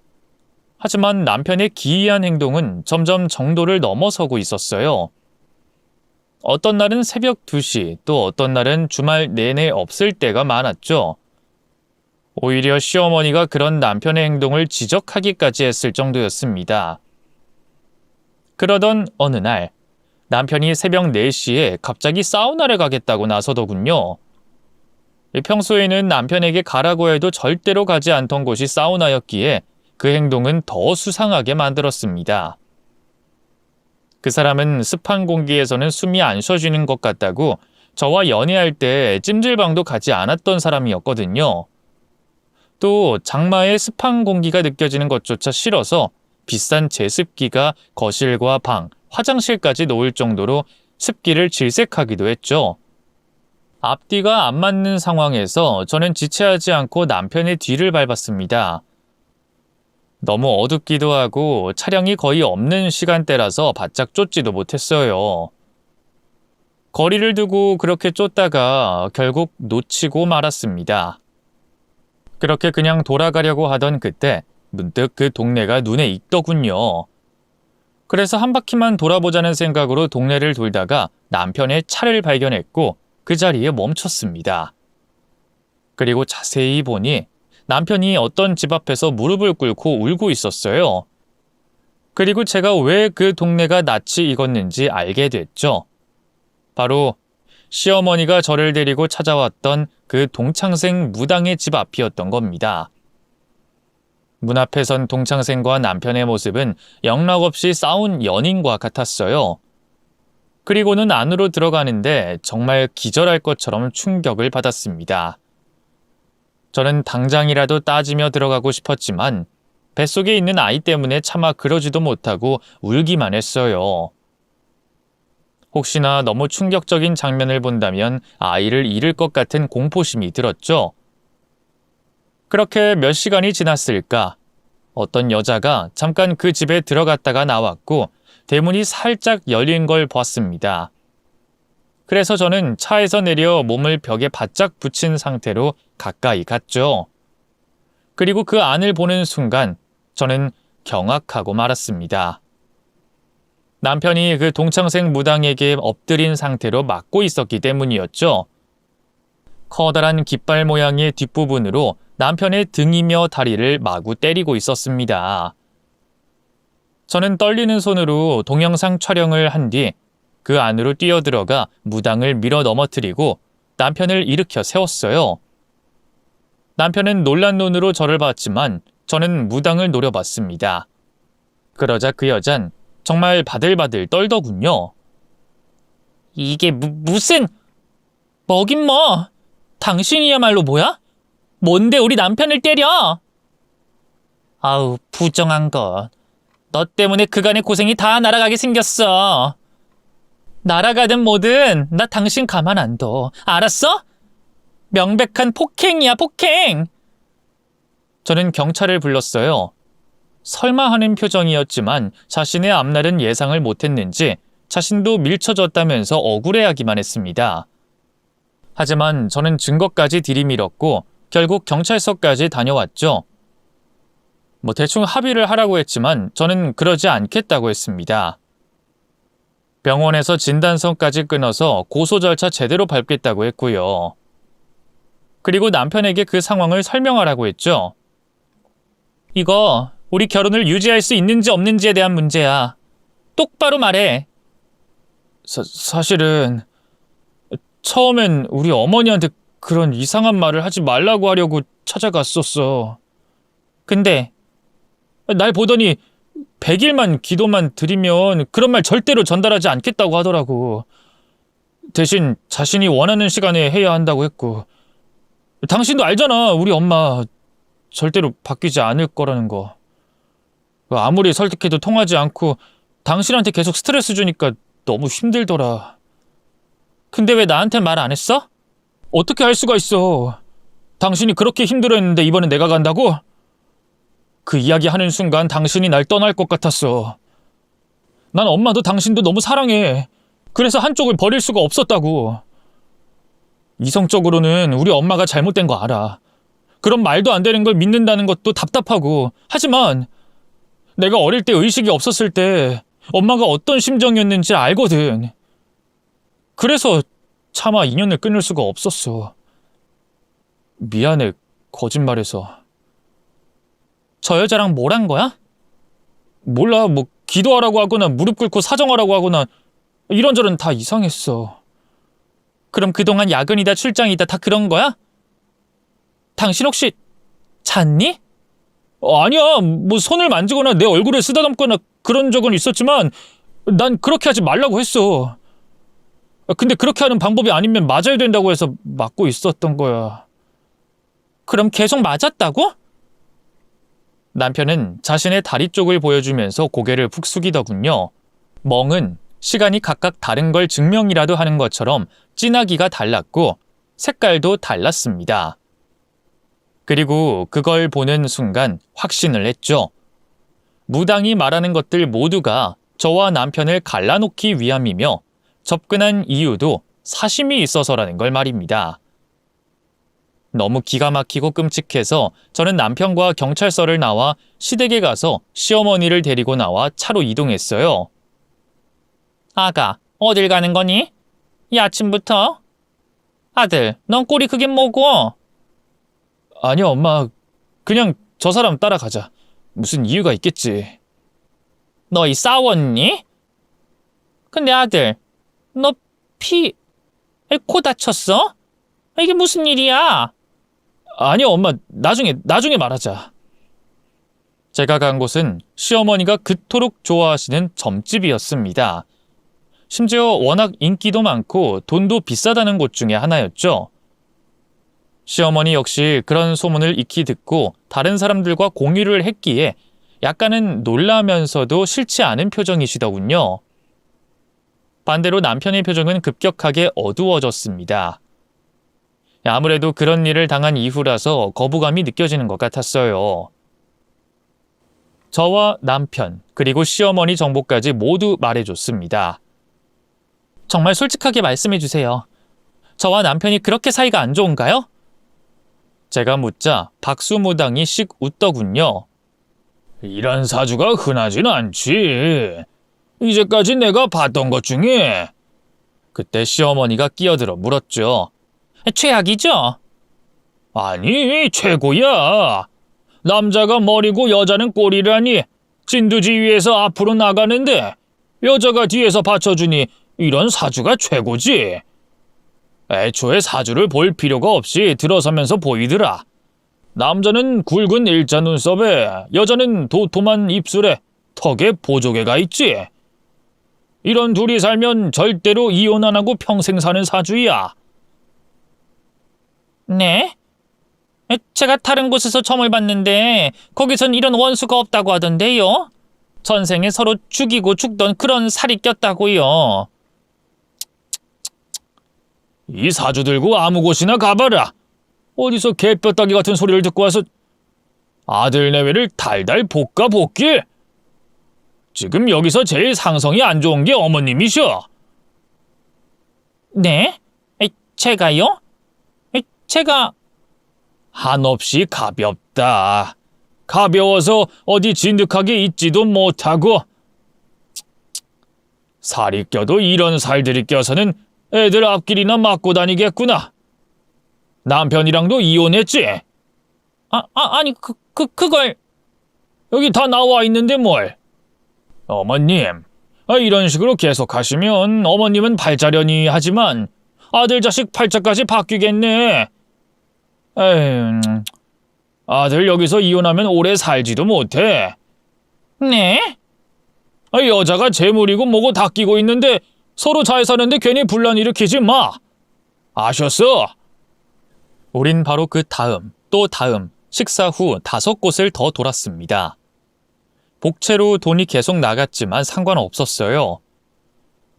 Speaker 1: 하지만 남편의 기이한 행동은 점점 정도를 넘어서고 있었어요. 어떤 날은 새벽 2시, 또 어떤 날은 주말 내내 없을 때가 많았죠. 오히려 시어머니가 그런 남편의 행동을 지적하기까지 했을 정도였습니다. 그러던 어느 날, 남편이 새벽 4시에 갑자기 사우나를 가겠다고 나서더군요. 평소에는 남편에게 가라고 해도 절대로 가지 않던 곳이 사우나였기에 그 행동은 더 수상하게 만들었습니다. 그 사람은 습한 공기에서는 숨이 안 쉬어지는 것 같다고 저와 연애할 때 찜질방도 가지 않았던 사람이었거든요. 또 장마에 습한 공기가 느껴지는 것조차 싫어서 비싼 제습기가 거실과 방, 화장실까지 놓을 정도로 습기를 질색하기도 했죠. 앞뒤가 안 맞는 상황에서 저는 지체하지 않고 남편의 뒤를 밟았습니다. 너무 어둡기도 하고 차량이 거의 없는 시간대라서 바짝 쫓지도 못했어요. 거리를 두고 그렇게 쫓다가 결국 놓치고 말았습니다. 그렇게 그냥 돌아가려고 하던 그때 문득 그 동네가 눈에 익더군요. 그래서 한 바퀴만 돌아보자는 생각으로 동네를 돌다가 남편의 차를 발견했고 그 자리에 멈췄습니다. 그리고 자세히 보니 남편이 어떤 집 앞에서 무릎을 꿇고 울고 있었어요. 그리고 제가 왜 그 동네가 낯이 익었는지 알게 됐죠. 바로 시어머니가 저를 데리고 찾아왔던 그 동창생 무당의 집 앞이었던 겁니다. 문 앞에 선 동창생과 남편의 모습은 영락없이 싸운 연인과 같았어요. 그리고는 안으로 들어가는데 정말 기절할 것처럼 충격을 받았습니다. 저는 당장이라도 따지며 들어가고 싶었지만 뱃속에 있는 아이 때문에 차마 그러지도 못하고 울기만 했어요. 혹시나 너무 충격적인 장면을 본다면 아이를 잃을 것 같은 공포심이 들었죠. 그렇게 몇 시간이 지났을까? 어떤 여자가 잠깐 그 집에 들어갔다가 나왔고 대문이 살짝 열린 걸 봤습니다. 그래서 저는 차에서 내려 몸을 벽에 바짝 붙인 상태로 가까이 갔죠. 그리고 그 안을 보는 순간 저는 경악하고 말았습니다. 남편이 그 동창생 무당에게 엎드린 상태로 맞고 있었기 때문이었죠. 커다란 깃발 모양의 뒷부분으로 남편의 등이며 다리를 마구 때리고 있었습니다. 저는 떨리는 손으로 동영상 촬영을 한 뒤 그 안으로 뛰어들어가 무당을 밀어 넘어뜨리고 남편을 일으켜 세웠어요. 남편은 놀란 눈으로 저를 봤지만 저는 무당을 노려봤습니다. 그러자 그 여잔 정말 바들바들 떨더군요.
Speaker 2: 이게 무슨... 뭐긴 뭐. 당신이야말로 뭐야? 뭔데 우리 남편을 때려? 아우, 부정한 것. 너 때문에 그간의 고생이 다 날아가게 생겼어. 날아가든 뭐든 나 당신 가만 안 둬. 알았어? 명백한 폭행이야, 폭행.
Speaker 1: 저는 경찰을 불렀어요. 설마 하는 표정이었지만 자신의 앞날은 예상을 못했는지 자신도 밀쳐졌다면서 억울해하기만 했습니다. 하지만 저는 증거까지 들이밀었고 결국 경찰서까지 다녀왔죠. 대충 합의를 하라고 했지만 저는 그러지 않겠다고 했습니다. 병원에서 진단서까지 끊어서 고소 절차 제대로 밟겠다고 했고요. 그리고 남편에게 그 상황을 설명하라고 했죠.
Speaker 2: 이거 우리 결혼을 유지할 수 있는지 없는지에 대한 문제야. 똑바로 말해.
Speaker 1: 사실은 처음엔 우리 어머니한테 그런 이상한 말을 하지 말라고 하려고 찾아갔었어.
Speaker 2: 근데
Speaker 1: 날 보더니 100일만 기도만 드리면 그런 말 절대로 전달하지 않겠다고 하더라고. 대신 자신이 원하는 시간에 해야 한다고 했고. 당신도 알잖아, 우리 엄마 절대로 바뀌지 않을 거라는 거. 아무리 설득해도 통하지 않고 당신한테 계속 스트레스 주니까 너무 힘들더라.
Speaker 2: 근데 왜 나한테 말 안 했어?
Speaker 1: 어떻게 할 수가 있어. 당신이 그렇게 힘들어했는데 이번엔 내가 간다고? 그 이야기 하는 순간 당신이 날 떠날 것 같았어. 난 엄마도 당신도 너무 사랑해. 그래서 한쪽을 버릴 수가 없었다고. 이성적으로는 우리 엄마가 잘못된 거 알아. 그런 말도 안 되는 걸 믿는다는 것도 답답하고. 하지만 내가 어릴 때 의식이 없었을 때 엄마가 어떤 심정이었는지 알거든. 그래서 차마 인연을 끊을 수가 없었어. 미안해, 거짓말해서.
Speaker 2: 저 여자랑 뭘 한 거야?
Speaker 1: 몰라, 기도하라고 하거나 무릎 꿇고 사정하라고 하거나 이런저런 다 이상했어.
Speaker 2: 그럼 그동안 야근이다 출장이다 다 그런 거야? 당신 혹시 잤니?
Speaker 1: 아니야, 손을 만지거나 내 얼굴에 쓰다듬거나 그런 적은 있었지만 난 그렇게 하지 말라고 했어. 근데 그렇게 하는 방법이 아니면 맞아야 된다고 해서 맞고 있었던 거야.
Speaker 2: 그럼 계속 맞았다고?
Speaker 1: 남편은 자신의 다리 쪽을 보여주면서 고개를 푹 숙이더군요. 멍은 시간이 각각 다른 걸 증명이라도 하는 것처럼 진하기가 달랐고 색깔도 달랐습니다. 그리고 그걸 보는 순간 확신을 했죠. 무당이 말하는 것들 모두가 저와 남편을 갈라놓기 위함이며 접근한 이유도 사심이 있어서라는 걸 말입니다. 너무 기가 막히고 끔찍해서 저는 남편과 경찰서를 나와 시댁에 가서 시어머니를 데리고 나와 차로 이동했어요.
Speaker 2: 아가, 어딜 가는 거니? 이 아침부터? 아들, 넌 꼴이 그게 뭐고?
Speaker 1: 아니야, 엄마. 그냥 저 사람 따라가자. 무슨 이유가 있겠지.
Speaker 2: 너희 싸웠니? 근데 아들, 너 코 다쳤어? 이게 무슨 일이야?
Speaker 1: 아니야, 엄마. 나중에 말하자. 제가 간 곳은 시어머니가 그토록 좋아하시는 점집이었습니다. 심지어 워낙 인기도 많고 돈도 비싸다는 곳 중에 하나였죠. 시어머니 역시 그런 소문을 익히 듣고 다른 사람들과 공유를 했기에 약간은 놀라면서도 싫지 않은 표정이시더군요. 반대로 남편의 표정은 급격하게 어두워졌습니다. 아무래도 그런 일을 당한 이후라서 거부감이 느껴지는 것 같았어요. 저와 남편, 그리고 시어머니 정보까지 모두 말해줬습니다.
Speaker 2: 정말 솔직하게 말씀해 주세요. 저와 남편이 그렇게 사이가 안 좋은가요?
Speaker 1: 제가 묻자 박수무당이 씩 웃더군요. 이런 사주가 흔하진 않지. 이제까지 내가 봤던 것 중에. 그때 시어머니가 끼어들어 물었죠.
Speaker 2: 최악이죠?
Speaker 1: 아니, 최고야. 남자가 머리고 여자는 꼬리라니. 진두지휘에서 앞으로 나가는데 여자가 뒤에서 받쳐주니 이런 사주가 최고지. 애초에 사주를 볼 필요가 없이 들어서면서 보이더라. 남자는 굵은 일자 눈썹에 여자는 도톰한 입술에 턱에 보조개가 있지. 이런 둘이 살면 절대로 이혼 안 하고 평생 사는 사주야.
Speaker 2: 네? 제가 다른 곳에서 점을 봤는데 거기선 이런 원수가 없다고 하던데요. 전생에 서로 죽이고 죽던 그런 살이 꼈다고요.
Speaker 1: 이 사주 들고 아무 곳이나 가봐라. 어디서 개뼈다귀 같은 소리를 듣고 와서 아들 내외를 달달 볶아 볶길. 지금 여기서 제일 상성이 안 좋은 게 어머님이셔.
Speaker 2: 네? 제가요? 제가...
Speaker 1: 한없이 가볍다. 가벼워서 어디 진득하게 있지도 못하고. 살이 껴도 이런 살들이 껴서는 애들 앞길이나 맞고 다니겠구나. 남편이랑도 이혼했지?
Speaker 2: 아니, 그걸...
Speaker 1: 여기 다 나와 있는데 뭘. 어머님, 이런 식으로 계속 하시면 어머님은 팔자련이 하지만 아들 자식 팔자까지 바뀌겠네. 에휴, 아들 여기서 이혼하면 오래 살지도 못해.
Speaker 2: 네?
Speaker 1: 여자가 재물이고 뭐고 다 끼고 있는데 서로 잘 사는데 괜히 분란 일으키지 마. 아셨어? 우린 바로 그 다음, 또 다음, 식사 후 5곳을 더 돌았습니다. 복채로 돈이 계속 나갔지만 상관없었어요.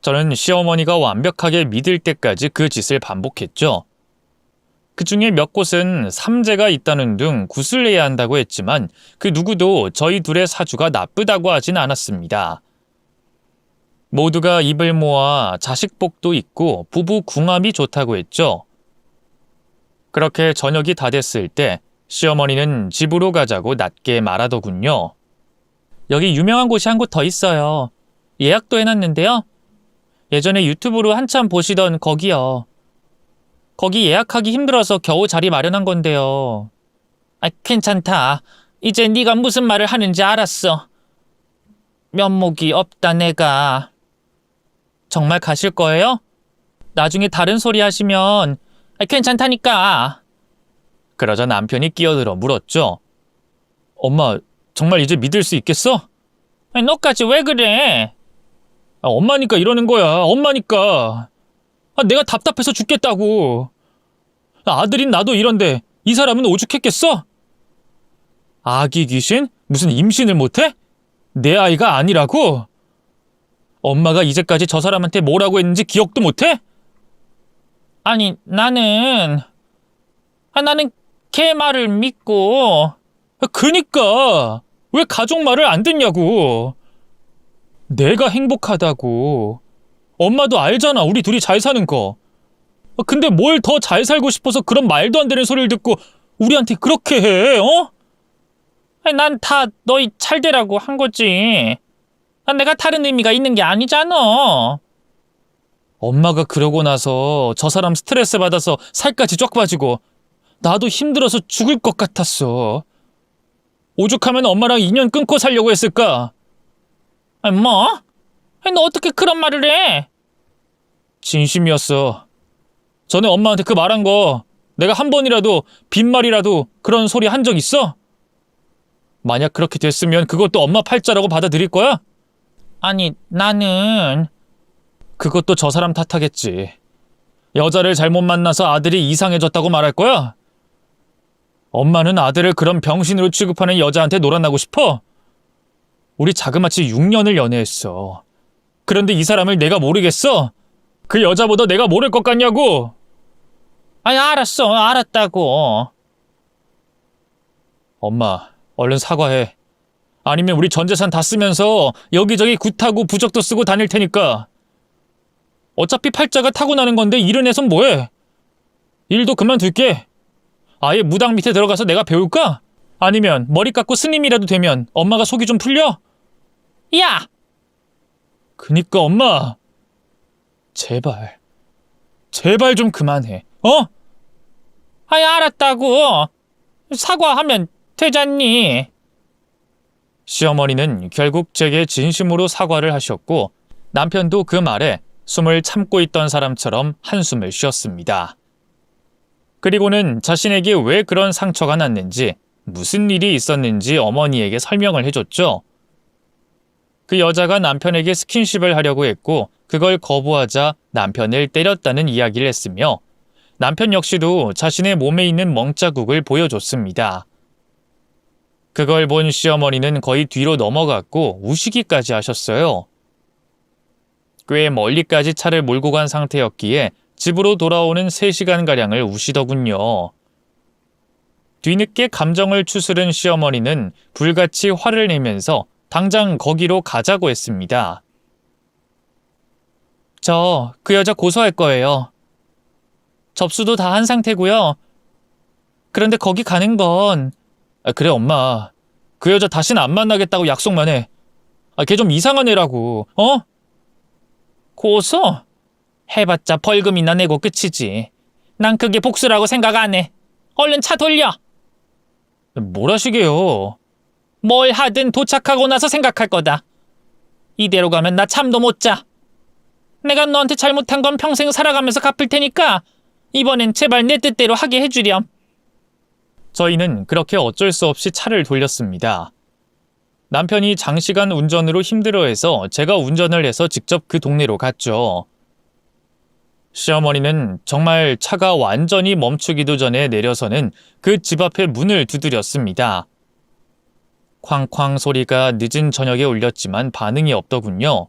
Speaker 1: 저는 시어머니가 완벽하게 믿을 때까지 그 짓을 반복했죠. 그 중에 몇 곳은 삼재가 있다는 등 굿을 내야 한다고 했지만 그 누구도 저희 둘의 사주가 나쁘다고 하진 않았습니다. 모두가 입을 모아 자식복도 있고 부부 궁합이 좋다고 했죠. 그렇게 저녁이 다 됐을 때 시어머니는 집으로 가자고 낮게 말하더군요.
Speaker 2: 여기 유명한 곳이 한 곳 더 있어요. 예약도 해놨는데요. 예전에 유튜브로 한참 보시던 거기요. 거기 예약하기 힘들어서 겨우 자리 마련한 건데요. 괜찮다. 이제 네가 무슨 말을 하는지 알았어. 면목이 없다 내가. 정말 가실 거예요? 나중에 다른 소리 하시면 괜찮다니까.
Speaker 1: 그러자 남편이 끼어들어 물었죠. 엄마, 정말 이제 믿을 수 있겠어?
Speaker 2: 너까지 왜 그래?
Speaker 1: 엄마니까 이러는 거야. 엄마니까. 내가 답답해서 죽겠다고. 아들인 나도 이런데 이 사람은 오죽했겠어? 아기 귀신? 무슨 임신을 못해? 내 아이가 아니라고? 엄마가 이제까지 저 사람한테 뭐라고 했는지 기억도 못해?
Speaker 2: 아니, 나는 걔 말을 믿고.
Speaker 1: 그니까 왜 가족 말을 안 듣냐고. 내가 행복하다고. 엄마도 알잖아, 우리 둘이 잘 사는 거. 근데 뭘 더 잘 살고 싶어서 그런 말도 안 되는 소리를 듣고 우리한테 그렇게 해, 어?
Speaker 2: 난 다 너희 찰되라고 한 거지. 내가 다른 의미가 있는 게 아니잖아.
Speaker 1: 엄마가 그러고 나서 저 사람 스트레스 받아서 살까지 쫙 빠지고 나도 힘들어서 죽을 것 같았어. 오죽하면 엄마랑 인연 끊고 살려고 했을까?
Speaker 2: 뭐? 너 어떻게 그런 말을 해?
Speaker 1: 진심이었어. 전에 엄마한테 그 말한 거 내가 한 번이라도 빈말이라도 그런 소리 한 적 있어? 만약 그렇게 됐으면 그것도 엄마 팔자라고 받아들일 거야?
Speaker 2: 아니, 나는
Speaker 1: 그것도 저 사람 탓하겠지. 여자를 잘못 만나서 아들이 이상해졌다고 말할 거야? 엄마는 아들을 그런 병신으로 취급하는 여자한테 놀아나고 싶어? 우리 자그마치 6년을 연애했어. 그런데 이 사람을 내가 모르겠어? 그 여자보다 내가 모를 것 같냐고!
Speaker 2: 아니, 알았어. 알았다고.
Speaker 1: 엄마, 얼른 사과해. 아니면 우리 전 재산 다 쓰면서 여기저기 굿하고 부적도 쓰고 다닐 테니까. 어차피 팔자가 타고나는 건데 일은 해선 뭐해? 일도 그만둘게. 아예 무당 밑에 들어가서 내가 배울까? 아니면 머리 깎고 스님이라도 되면 엄마가 속이 좀 풀려?
Speaker 2: 야!
Speaker 1: 그니까 엄마, 제발 좀 그만해.
Speaker 2: 아니, 알았다고. 사과하면 되잖니.
Speaker 1: 시어머니는 결국 제게 진심으로 사과를 하셨고 남편도 그 말에 숨을 참고 있던 사람처럼 한숨을 쉬었습니다. 그리고는 자신에게 왜 그런 상처가 났는지, 무슨 일이 있었는지 어머니에게 설명을 해줬죠. 그 여자가 남편에게 스킨십을 하려고 했고 그걸 거부하자 남편을 때렸다는 이야기를 했으며 남편 역시도 자신의 몸에 있는 멍자국을 보여줬습니다. 그걸 본 시어머니는 거의 뒤로 넘어갔고 우시기까지 하셨어요. 꽤 멀리까지 차를 몰고 간 상태였기에 집으로 돌아오는 3시간가량을 우시더군요. 뒤늦게 감정을 추스른 시어머니는 불같이 화를 내면서 당장 거기로 가자고 했습니다.
Speaker 2: 저 그 여자 고소할 거예요. 접수도 다 한 상태고요. 그런데 거기 가는 건
Speaker 1: 그래 엄마, 그 여자 다시는 안 만나겠다고 약속만 해. 걔 좀 이상한 애라고.
Speaker 2: 고소? 해봤자 벌금이나 내고 끝이지. 난 그게 복수라고 생각 안 해. 얼른 차 돌려.
Speaker 1: 뭘 하시게요?
Speaker 2: 뭘 하든 도착하고 나서 생각할 거다. 이대로 가면 나 잠도 못 자. 내가 너한테 잘못한 건 평생 살아가면서 갚을 테니까 이번엔 제발 내 뜻대로 하게 해주렴.
Speaker 1: 저희는 그렇게 어쩔 수 없이 차를 돌렸습니다. 남편이 장시간 운전으로 힘들어해서 제가 운전을 해서 직접 그 동네로 갔죠. 시어머니는 정말 차가 완전히 멈추기도 전에 내려서는 그 집 앞에 문을 두드렸습니다. 쾅쾅 소리가 늦은 저녁에 울렸지만 반응이 없더군요.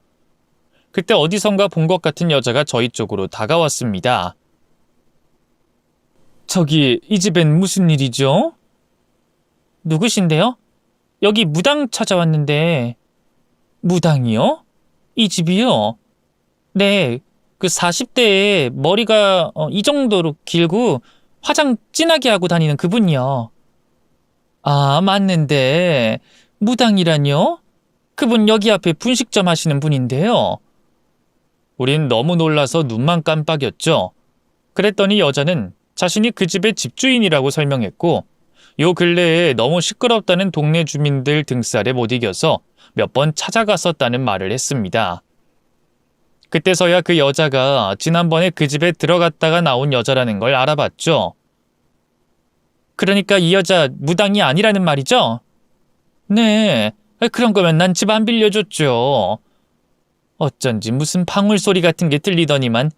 Speaker 1: 그때 어디선가 본 것 같은 여자가 저희 쪽으로 다가왔습니다. 저기, 이 집엔 무슨 일이죠?
Speaker 2: 누구신데요? 여기 무당 찾아왔는데.
Speaker 1: 무당이요?
Speaker 2: 이 집이요? 네, 그 40대에 머리가 이 정도로 길고 화장 진하게 하고 다니는 그분이요.
Speaker 1: 아, 맞는데 무당이라뇨?
Speaker 2: 그분 여기 앞에 분식점 하시는 분인데요.
Speaker 1: 우린 너무 놀라서 눈만 깜빡였죠. 그랬더니 여자는 자신이 그 집의 집주인이라고 설명했고 요 근래에 너무 시끄럽다는 동네 주민들 등살에 못 이겨서 몇 번 찾아갔었다는 말을 했습니다. 그때서야 그 여자가 지난번에 그 집에 들어갔다가 나온 여자라는 걸 알아봤죠.
Speaker 2: 그러니까 이 여자 무당이 아니라는 말이죠?
Speaker 1: 네,
Speaker 2: 그런 거면 난 집 안 빌려줬죠. 어쩐지 무슨 방울소리 같은 게 들리더니만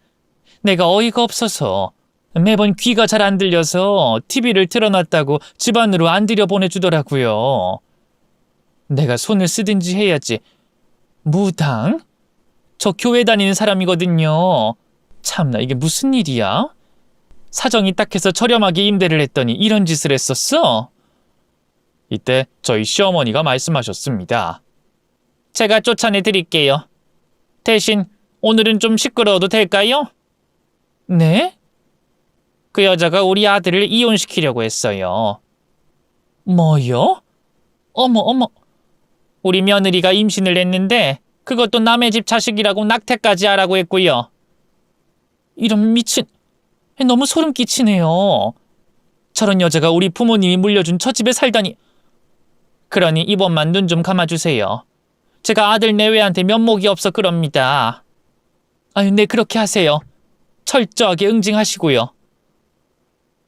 Speaker 2: 내가 어이가 없어서 매번 귀가 잘 안 들려서 TV를 틀어놨다고 집 안으로 안 들여보내주더라고요. 내가 손을 쓰든지 해야지. 무당? 저 교회 다니는 사람이거든요. 참나, 이게 무슨 일이야? 사정이 딱해서 저렴하게 임대를 했더니 이런 짓을 했었어?
Speaker 1: 이때 저희 시어머니가 말씀하셨습니다.
Speaker 2: 제가 쫓아내 드릴게요. 대신 오늘은 좀 시끄러워도 될까요? 네? 그 여자가 우리 아들을 이혼시키려고 했어요. 뭐요? 어머. 우리 며느리가 임신을 했는데 그것도 남의 집 자식이라고 낙태까지 하라고 했고요. 이런 미친... 너무 소름 끼치네요. 저런 여자가 우리 부모님이 물려준 저 집에 살다니. 그러니 이번만 눈 좀 감아주세요. 제가 아들 내외한테 면목이 없어 그럽니다. 아유, 네, 그렇게 하세요. 철저하게 응징하시고요.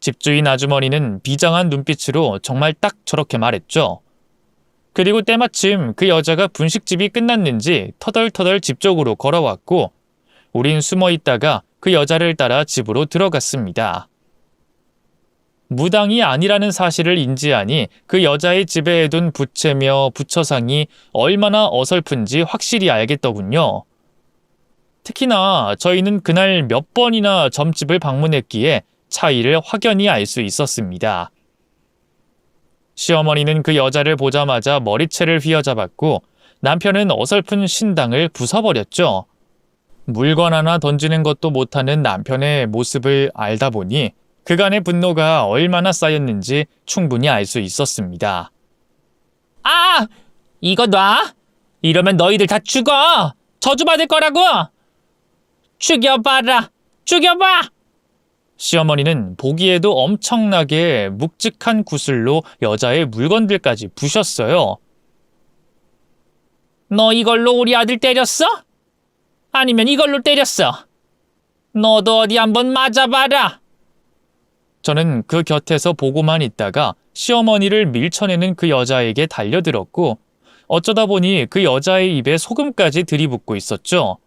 Speaker 1: 집주인 아주머니는 비장한 눈빛으로 정말 딱 저렇게 말했죠. 그리고 때마침 그 여자가 분식집이 끝났는지 터덜터덜 집 쪽으로 걸어왔고 우린 숨어 있다가 그 여자를 따라 집으로 들어갔습니다. 무당이 아니라는 사실을 인지하니 그 여자의 집에 해둔 부채며 부처상이 얼마나 어설픈지 확실히 알겠더군요. 특히나 저희는 그날 몇 번이나 점집을 방문했기에 차이를 확연히 알 수 있었습니다. 시어머니는 그 여자를 보자마자 머리채를 휘어잡았고 남편은 어설픈 신당을 부숴버렸죠. 물건 하나 던지는 것도 못하는 남편의 모습을 알다 보니 그간의 분노가 얼마나 쌓였는지 충분히 알 수 있었습니다.
Speaker 2: 아! 이거 놔! 이러면 너희들 다 죽어! 저주받을 거라고! 죽여봐라! 죽여봐!
Speaker 1: 시어머니는 보기에도 엄청나게 묵직한 구슬로 여자의 물건들까지 부셨어요.
Speaker 2: 너 이걸로 우리 아들 때렸어? 아니면 이걸로 때렸어? 너도 어디 한번 맞아봐라!
Speaker 1: 저는 그 곁에서 보고만 있다가 시어머니를 밀쳐내는 그 여자에게 달려들었고 어쩌다 보니 그 여자의 입에 소금까지 들이붓고 있었죠.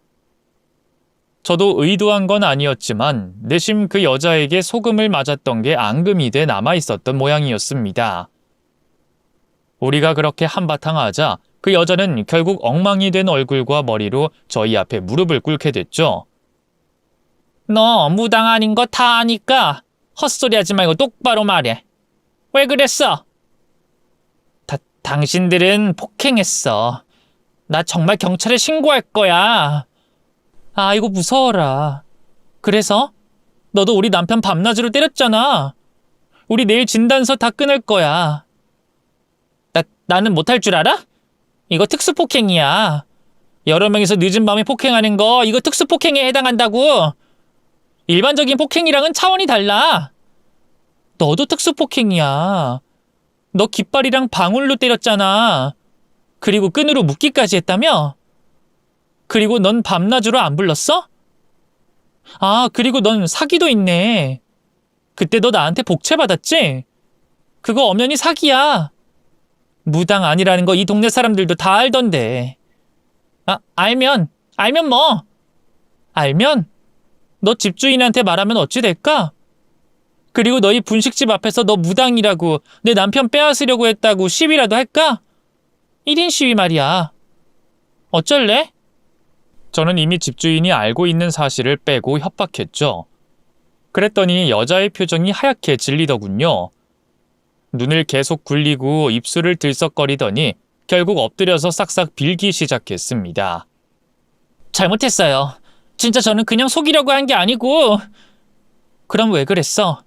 Speaker 1: 저도 의도한 건 아니었지만 내심 그 여자에게 소금을 맞았던 게 앙금이 돼 남아있었던 모양이었습니다. 우리가 그렇게 한바탕 하자 그 여자는 결국 엉망이 된 얼굴과 머리로 저희 앞에 무릎을 꿇게 됐죠.
Speaker 2: 너 무당 아닌 거 다 아니까 헛소리 하지 말고 똑바로 말해. 왜 그랬어? 당신들은 폭행했어. 나 정말 경찰에 신고할 거야. 아이고 무서워라. 그래서? 너도 우리 남편 밤낮으로 때렸잖아. 우리 내일 진단서 다 끊을 거야. 나는 못할 줄 알아? 이거 특수폭행이야. 여러 명이서 늦은 밤에 폭행하는 거 이거 특수폭행에 해당한다고. 일반적인 폭행이랑은 차원이 달라. 너도 특수폭행이야. 너 깃발이랑 방울로 때렸잖아. 그리고 끈으로 묶기까지 했다며? 그리고 넌 밤낮으로 안 불렀어? 아, 그리고 넌 사기도 있네. 그때 너 나한테 복채 받았지? 그거 엄연히 사기야. 무당 아니라는 거 이 동네 사람들도 다 알던데. 아, 알면 뭐? 알면? 너 집주인한테 말하면 어찌 될까? 그리고 너희 분식집 앞에서 너 무당이라고 내 남편 빼앗으려고 했다고 시위라도 할까? 1인 시위 말이야. 어쩔래?
Speaker 1: 저는 이미 집주인이 알고 있는 사실을 빼고 협박했죠. 그랬더니 여자의 표정이 하얗게 질리더군요. 눈을 계속 굴리고 입술을 들썩거리더니 결국 엎드려서 싹싹 빌기 시작했습니다.
Speaker 2: 잘못했어요. 진짜 저는 그냥 속이려고 한 게 아니고. 그럼 왜 그랬어?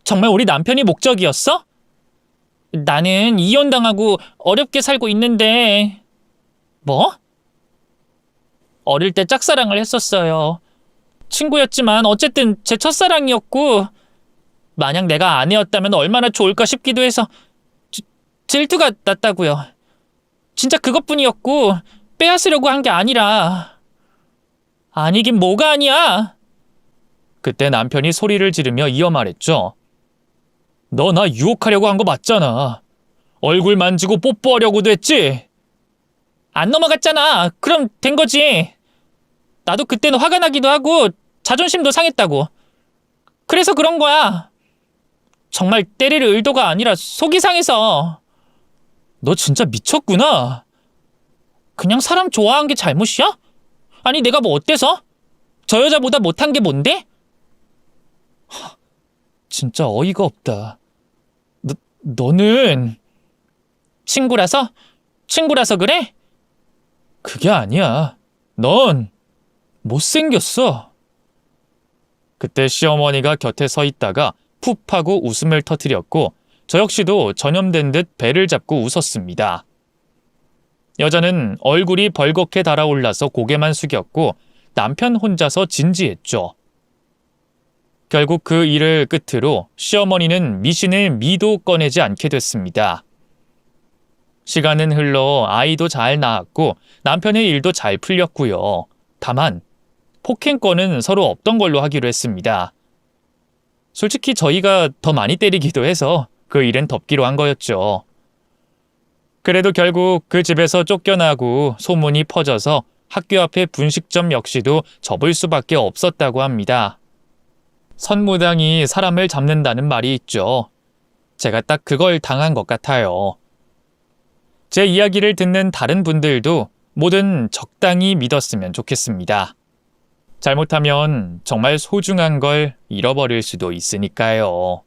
Speaker 2: 정말 우리 남편이 목적이었어? 나는 이혼당하고 어렵게 살고 있는데. 뭐? 어릴 때 짝사랑을 했었어요. 친구였지만 어쨌든 제 첫사랑이었고 만약 내가 아내였다면 얼마나 좋을까 싶기도 해서 질투가 났다고요. 진짜 그것뿐이었고 빼앗으려고 한 게 아니라. 아니긴 뭐가 아니야.
Speaker 1: 그때 남편이 소리를 지르며 이어 말했죠. 너 나 유혹하려고 한 거 맞잖아. 얼굴 만지고 뽀뽀하려고도 했지?
Speaker 2: 안 넘어갔잖아. 그럼 된 거지. 나도 그때는 화가 나기도 하고 자존심도 상했다고. 그래서 그런 거야. 정말 때릴 의도가 아니라 속이 상해서.
Speaker 1: 너 진짜 미쳤구나.
Speaker 2: 그냥 사람 좋아한 게 잘못이야? 아니 내가 뭐 어때서? 저 여자보다 못한 게 뭔데?
Speaker 1: 진짜 어이가 없다. 너는
Speaker 2: 친구라서? 친구라서 그래?
Speaker 1: 그게 아니야. 넌 못생겼어. 그때 시어머니가 곁에 서 있다가 푹 하고 웃음을 터뜨렸고 저 역시도 전염된 듯 배를 잡고 웃었습니다. 여자는 얼굴이 벌겋게 달아올라서 고개만 숙였고 남편 혼자서 진지했죠. 결국 그 일을 끝으로 시어머니는 미신을 미도 꺼내지 않게 됐습니다. 시간은 흘러 아이도 잘 낳았고 남편의 일도 잘 풀렸고요. 다만 폭행권은 서로 없던 걸로 하기로 했습니다. 솔직히 저희가 더 많이 때리기도 해서 그 일은 덮기로 한 거였죠. 그래도 결국 그 집에서 쫓겨나고 소문이 퍼져서 학교 앞의 분식점 역시도 접을 수밖에 없었다고 합니다. 선무당이 사람을 잡는다는 말이 있죠. 제가 딱 그걸 당한 것 같아요. 제 이야기를 듣는 다른 분들도 뭐든 적당히 믿었으면 좋겠습니다. 잘못하면 정말 소중한 걸 잃어버릴 수도 있으니까요.